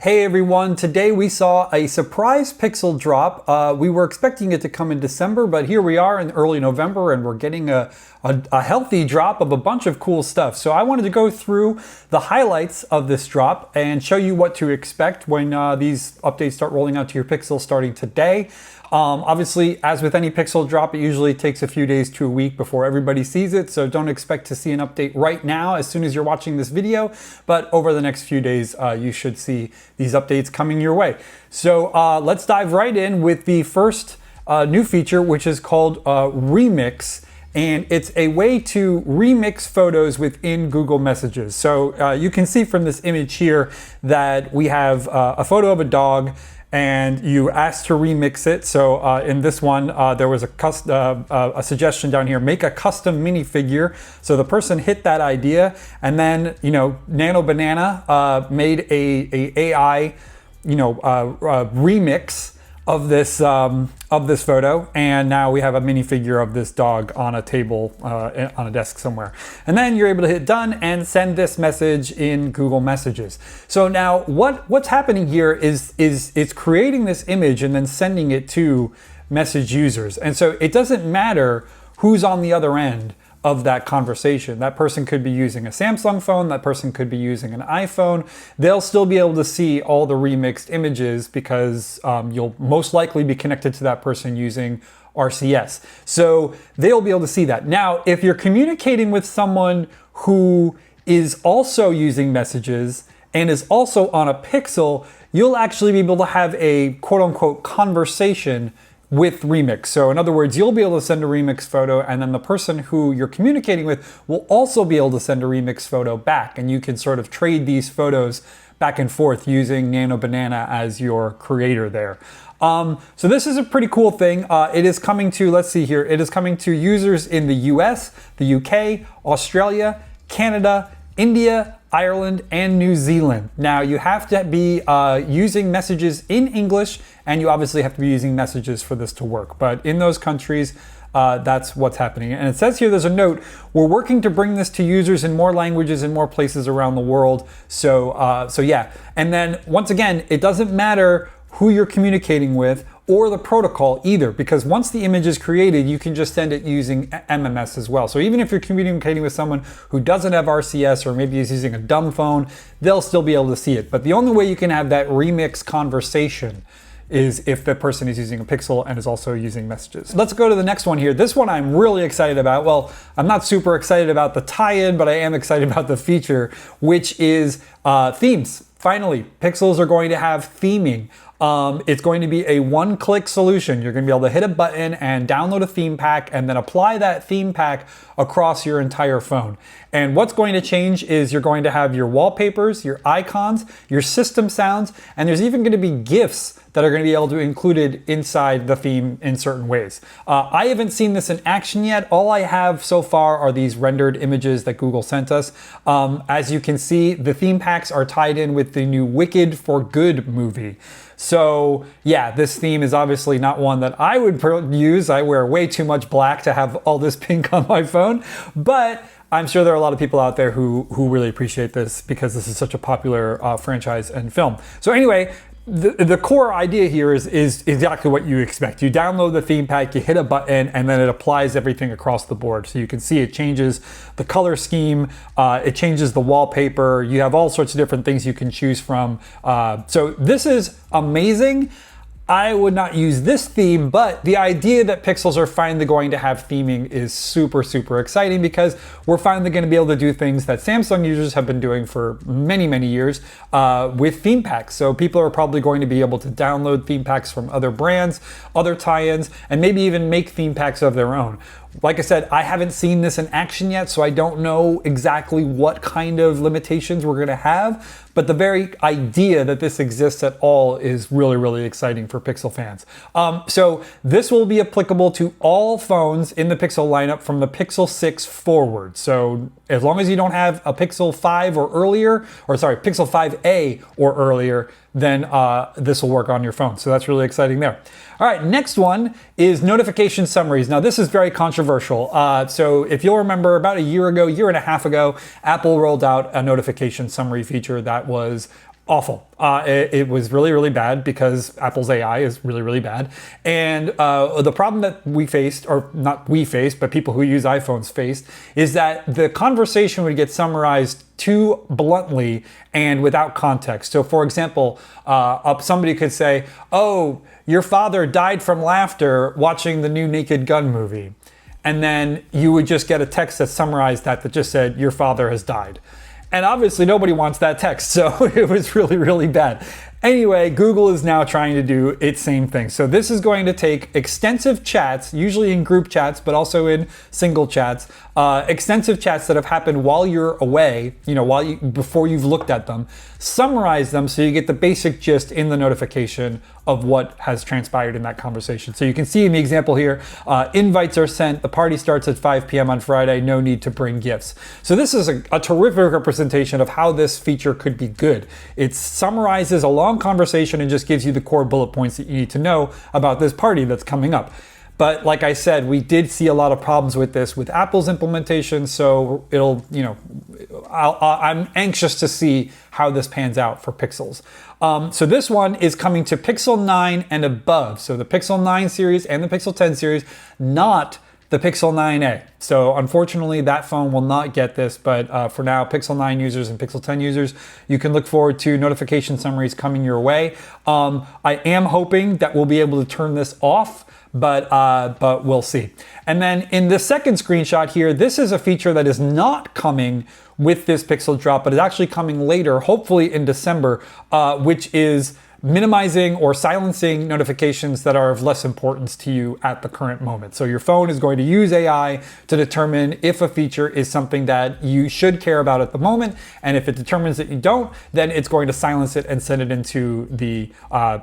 Hey everyone, today we saw a surprise Pixel drop. We were expecting it to come in December, but here we are in early November and we're getting a healthy drop of a bunch of cool stuff. So I wanted to go through the highlights of this drop and show you what to expect when these updates start rolling out to your Pixel starting today. Obviously, as with any Pixel drop, it usually takes a few days to a week before everybody sees it, so don't expect to see an update right now as soon as you're watching this video, but over the next few days, you should see these updates coming your way. So let's dive right in with the first new feature, which is called Remix. And it's a way to remix photos within Google Messages. So you can see from this image here that we have a photo of a dog and you asked to remix it. So in this one, there was a suggestion down here, make a custom minifigure. So the person hit that idea, and then, Nano Banana made a AI, remix of this photo, and now we have a minifigure of this dog on a table on a desk somewhere. And then you're able to hit done and send this message in Google Messages. So now what's happening here is it's creating this image and then sending it to message users. And so it doesn't matter who's on the other end of that conversation. That person could be using a Samsung phone, that person could be using an iPhone. They'll still be able to see all the remixed images because you'll most likely be connected to that person using RCS. So they'll be able to see that. Now, if you're communicating with someone who is also using messages and is also on a Pixel, you'll actually be able to have a quote unquote conversation with Remix. So in other words, you'll be able to send a remix photo, and then the person who you're communicating with will also be able to send a remix photo back, and you can sort of trade these photos back and forth using Nano Banana as your creator there. So this is a pretty cool thing. It is coming to, let's see here, it is coming to users in the US, the UK, Australia, Canada, India, Ireland, and New Zealand. Now you have to be using messages in English, and you obviously have to be using messages for this to work. But in those countries, that's what's happening. And it says here, there's a note, we're working to bring this to users in more languages in more places around the world. So yeah. And then once again, it doesn't matter who you're communicating with or the protocol either, because once the image is created, you can just send it using MMS as well. So even if you're communicating with someone who doesn't have RCS or maybe is using a dumb phone, they'll still be able to see it. But the only way you can have that remix conversation is if the person is using a Pixel and is also using messages. Let's go to the next one here. This one I'm really excited about. Well, I'm not super excited about the tie-in, but I am excited about the feature, which is themes. Finally, Pixels are going to have theming. It's going to be a one-click solution. You're going to be able to hit a button and download a theme pack and then apply that theme pack across your entire phone. And what's going to change is you're going to have your wallpapers, your icons, your system sounds, and there's even going to be GIFs that are going to be able to be included inside the theme in certain ways. I haven't seen this in action yet. All I have so far are these rendered images that Google sent us. As you can see, the theme packs are tied in with the new Wicked for Good movie. So yeah, this theme is obviously not one that I would use. I wear way too much black to have all this pink on my phone, but I'm sure there are a lot of people out there who really appreciate this because this is such a popular franchise and film. So anyway, the core idea here is exactly what you expect. You download the theme pack, you hit a button, and then it applies everything across the board. So you can see it changes the color scheme, it changes the wallpaper, you have all sorts of different things you can choose from. So this is amazing. I would not use this theme, but the idea that Pixels are finally going to have theming is super, super exciting because we're finally going to be able to do things that Samsung users have been doing for many, many years with theme packs. So people are probably going to be able to download theme packs from other brands, other tie-ins, and maybe even make theme packs of their own. Like I said, I haven't seen this in action yet, so I don't know exactly what kind of limitations we're going to have, but the very idea that this exists at all is really, really exciting for Pixel fans. So this will be applicable to all phones in the Pixel lineup from the Pixel 6 forward. So as long as you don't have a Pixel 5 or earlier, or sorry, Pixel 5a or earlier, then this will work on your phone. So that's really exciting there. All right, next one is notification summaries. Now this is very controversial. So if you'll remember about a year and a half ago, Apple rolled out a notification summary feature that was awful. It was really, really bad because Apple's AI is really, really bad. And the problem that we faced, or not we faced, but people who use iPhones faced, is that the conversation would get summarized too bluntly and without context. So for example, somebody could say, oh, your father died from laughter watching the new Naked Gun movie. And then you would just get a text that summarized that just said, your father has died. And obviously nobody wants that text, so it was really, really bad. Anyway, Google is now trying to do its same thing. So this is going to take extensive chats, usually in group chats, but also in single chats, extensive chats that have happened while you're away, before you've looked at them, summarize them so you get the basic gist in the notification of what has transpired in that conversation. So you can see in the example here, invites are sent, the party starts at 5 p.m. on Friday, no need to bring gifts. So this is a terrific representation of how this feature could be good. It summarizes a long conversation and just gives you the core bullet points that you need to know about this party that's coming up. But like I said, we did see a lot of problems with this with Apple's implementation, so I'm anxious to see how this pans out for Pixels. So this one is coming to Pixel 9 and above. So the Pixel 9 series and the Pixel 10 series, not the Pixel 9a. So unfortunately, that phone will not get this, but for now, Pixel 9 users and Pixel 10 users, you can look forward to notification summaries coming your way. I am hoping that we'll be able to turn this off, but we'll see. And then in the second screenshot here, this is a feature that is not coming with this Pixel drop, but is actually coming later, hopefully in December, which is minimizing or silencing notifications that are of less importance to you at the current moment. So your phone is going to use AI to determine if a feature is something that you should care about at the moment, and if it determines that you don't, then it's going to silence it and send it into the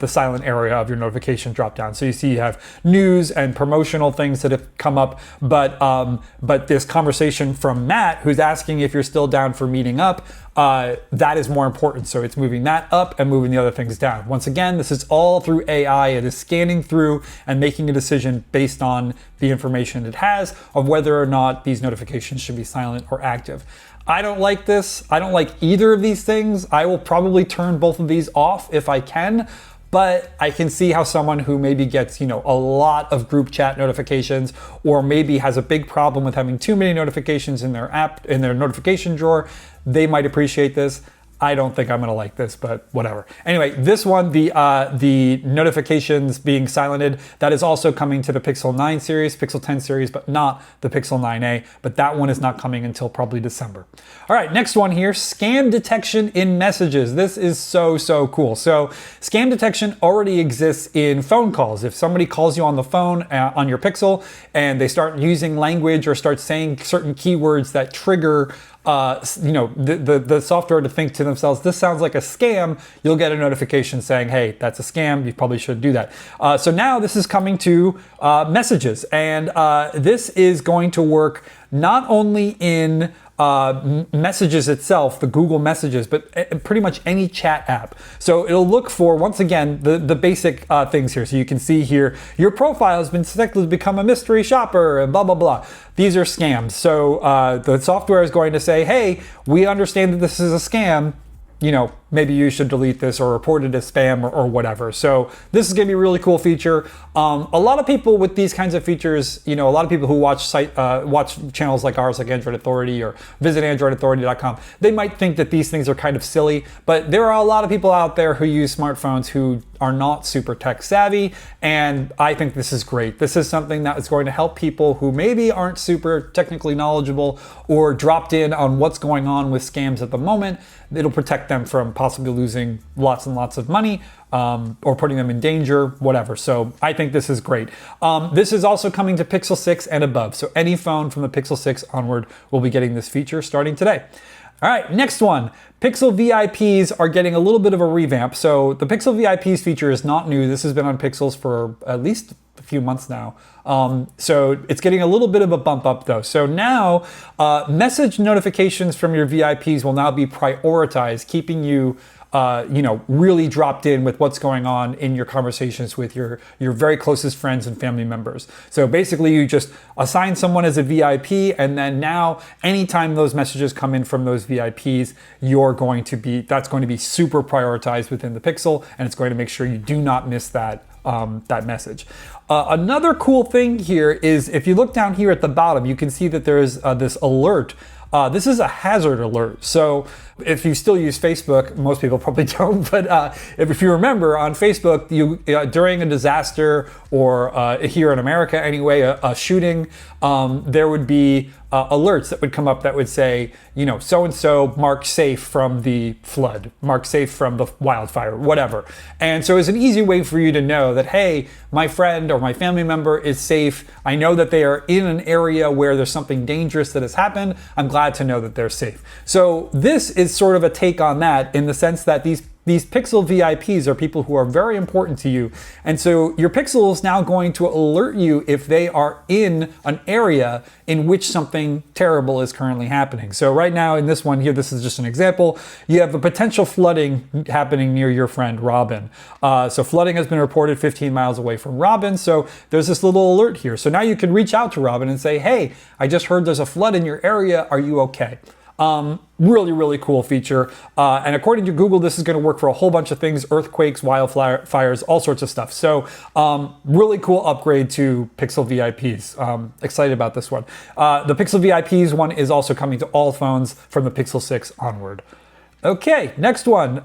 silent area of your notification dropdown. So you see you have news and promotional things that have come up, but this conversation from Matt, who's asking if you're still down for meeting up, that is more important. So it's moving that up and moving the other things down. Once again, this is all through AI. It is scanning through and making a decision based on the information it has of whether or not these notifications should be silent or active. I don't like this. I don't like either of these things. I will probably turn both of these off if I can. But I can see how someone who maybe gets, a lot of group chat notifications, or maybe has a big problem with having too many notifications in their app, in their notification drawer, they might appreciate this. I don't think I'm gonna like this, but whatever. Anyway, this one, the notifications being silenced, that is also coming to the Pixel 9 series, Pixel 10 series, but not the Pixel 9a, but that one is not coming until probably December. All right, next one here, scam detection in messages. This is so cool. So scam detection already exists in phone calls. If somebody calls you on the phone on your Pixel and they start using language or start saying certain keywords that trigger the software to think to themselves, this sounds like a scam, you'll get a notification saying, hey, that's a scam, you probably should do that. So now this is coming to messages, and this is going to work not only in messages itself, the Google messages, but pretty much any chat app. So it'll look for, once again, the basic things here. So you can see here, your profile has been selected to become a mystery shopper and blah, blah, blah. These are scams. So the software is going to say, hey, we understand that this is a scam. Maybe you should delete this or report it as spam or whatever. So this is going to be a really cool feature. A lot of people with these kinds of features, a lot of people who watch channels like ours, like Android Authority, or visit androidauthority.com, they might think that these things are kind of silly, but there are a lot of people out there who use smartphones who are not super tech savvy, and I think this is great. This is something that is going to help people who maybe aren't super technically knowledgeable or dropped in on what's going on with scams at the moment. It'll protect them from possibly losing lots and lots of money, or putting them in danger, whatever. So I think this is great. This is also coming to Pixel 6 and above. So any phone from the Pixel 6 onward will be getting this feature starting today. All right, next one. Pixel VIPs are getting a little bit of a revamp. So the Pixel VIPs feature is not new. This has been on Pixels for at least a few months now. So it's getting a little bit of a bump up though. So now message notifications from your VIPs will now be prioritized, keeping you really dropped in with what's going on in your conversations with your very closest friends and family members. So basically you just assign someone as a VIP, and then now anytime those messages come in from those VIPs, that's going to be super prioritized within the Pixel, and it's going to make sure you do not miss that message. Another cool thing here is if you look down here at the bottom, you can see that there's this alert. This is a hazard alert. So if you still use Facebook, most people probably don't, but if you remember on Facebook, during a disaster or here in America anyway, a shooting, there would be alerts that would come up that would say, so-and-so marked safe from the flood, marked safe from the wildfire, whatever. And so it's an easy way for you to know that, hey, my friend or my family member is safe. I know that they are in an area where there's something dangerous that has happened. I'm glad to know that they're safe. So this is sort of a take on that, in the sense that these Pixel VIPs are people who are very important to you. And so your Pixel is now going to alert you if they are in an area in which something terrible is currently happening. So right now in this one here, this is just an example, you have a potential flooding happening near your friend Robin. So flooding has been reported 15 miles away from Robin. So there's this little alert here. So now you can reach out to Robin and say, hey, I just heard there's a flood in your area. Are you okay? Really, really cool feature. And according to Google, this is going to work for a whole bunch of things: earthquakes, wildfires, all sorts of stuff. So really cool upgrade to Pixel VIPs. Excited about this one. The Pixel VIPs one is also coming to all phones from the Pixel 6 onward. Okay, next one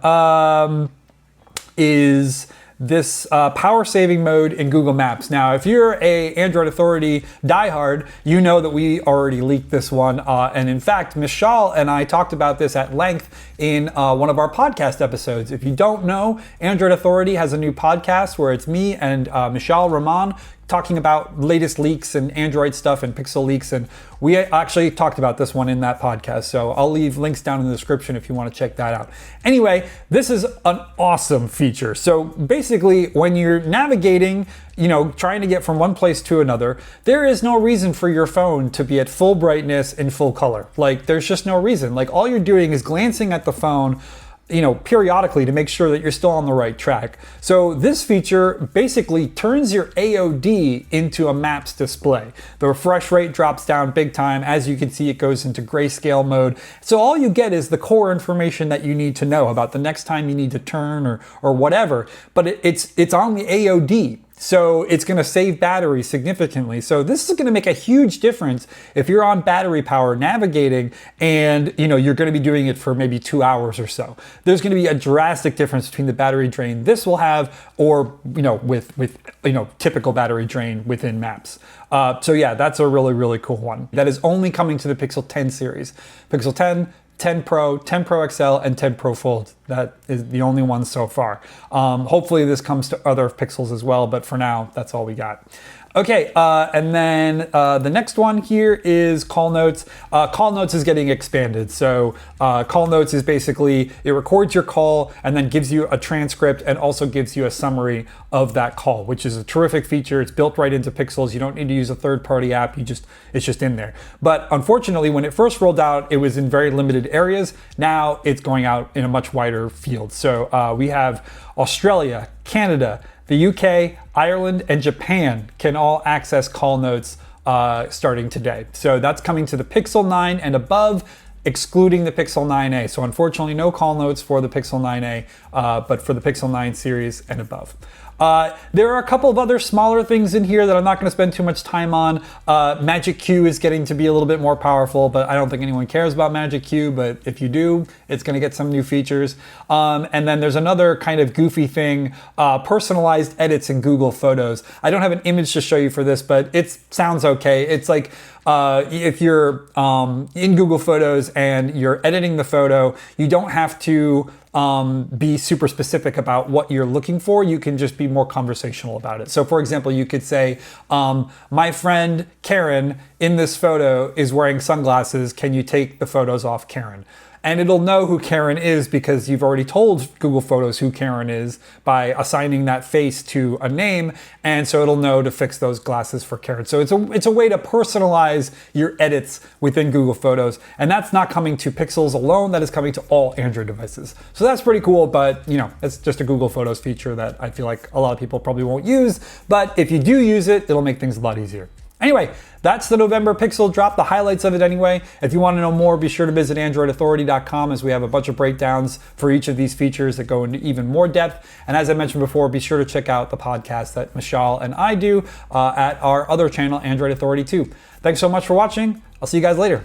is this power saving mode in Google Maps. Now, if you're a Android Authority diehard, you know that we already leaked this one. And in fact, Michelle and I talked about this at length in one of our podcast episodes. If you don't know, Android Authority has a new podcast where it's me and Michelle Rahman talking about latest leaks and Android stuff and Pixel leaks, and we actually talked about this one in that podcast, so I'll leave links down in the description if you want to check that out. Anyway, this is an awesome feature. So basically, when you're navigating, trying to get from one place to another, there is no reason for your phone to be at full brightness and full color. Like, there's just no reason. Like, all you're doing is glancing at the phone periodically to make sure that you're still on the right track. So this feature basically turns your AOD into a maps display. The refresh rate drops down big time. As you can see, it goes into grayscale mode. So all you get is the core information that you need to know about the next time you need to turn or whatever, but it's on the AOD. So it's going to save battery significantly. So this is going to make a huge difference if you're on battery power navigating and you're going to be doing it for maybe 2 hours or so. There's going to be a drastic difference between the battery drain this will have or with typical battery drain within Maps. So yeah, that's a really, really cool one. That is only coming to the Pixel 10 series. Pixel 10, 10 Pro, 10 Pro XL, and 10 Pro Fold. That is the only one so far. Hopefully this comes to other Pixels as well, but for now, that's all we got. Okay, and then the next one here is Call Notes. Call Notes is getting expanded. So Call Notes is basically, it records your call and then gives you a transcript and also gives you a summary of that call, which is a terrific feature. It's built right into Pixels. You don't need to use a third-party app. It's just in there. But unfortunately, when it first rolled out, it was in very limited areas. Now it's going out in a much wider field. So we have Australia, Canada, the UK, Ireland, and Japan can all access Call Notes starting today. So that's coming to the Pixel 9 and above, excluding the Pixel 9a. So unfortunately, no Call Notes for the Pixel 9a, but for the Pixel 9 series and above. There are a couple of other smaller things in here that I'm not going to spend too much time on. Magic Q is getting to be a little bit more powerful, but I don't think anyone cares about Magic Q, but if you do, it's going to get some new features. And then there's another kind of goofy thing, personalized edits in Google Photos. I don't have an image to show you for this, but it sounds okay. It's like if you're in Google Photos and you're editing the photo, you don't have to be super specific about what you're looking for. You can just be more conversational about it. So for example, you could say, my friend Karen in this photo is wearing sunglasses. Can you take the photos off Karen? and it'll know who Karen is because you've already told Google Photos who Karen is by assigning that face to a name, and so it'll know to fix those glasses for Karen. So it's a way to personalize your edits within Google Photos, and that's not coming to Pixels alone, that is coming to all Android devices. So that's pretty cool, but it's just a Google Photos feature that I feel like a lot of people probably won't use, but if you do use it, it'll make things a lot easier. Anyway, that's the November Pixel drop, the highlights of it anyway. If you want to know more, be sure to visit AndroidAuthority.com, as we have a bunch of breakdowns for each of these features that go into even more depth. And as I mentioned before, be sure to check out the podcast that Michelle and I do at our other channel, Android Authority 2. Thanks so much for watching. I'll see you guys later.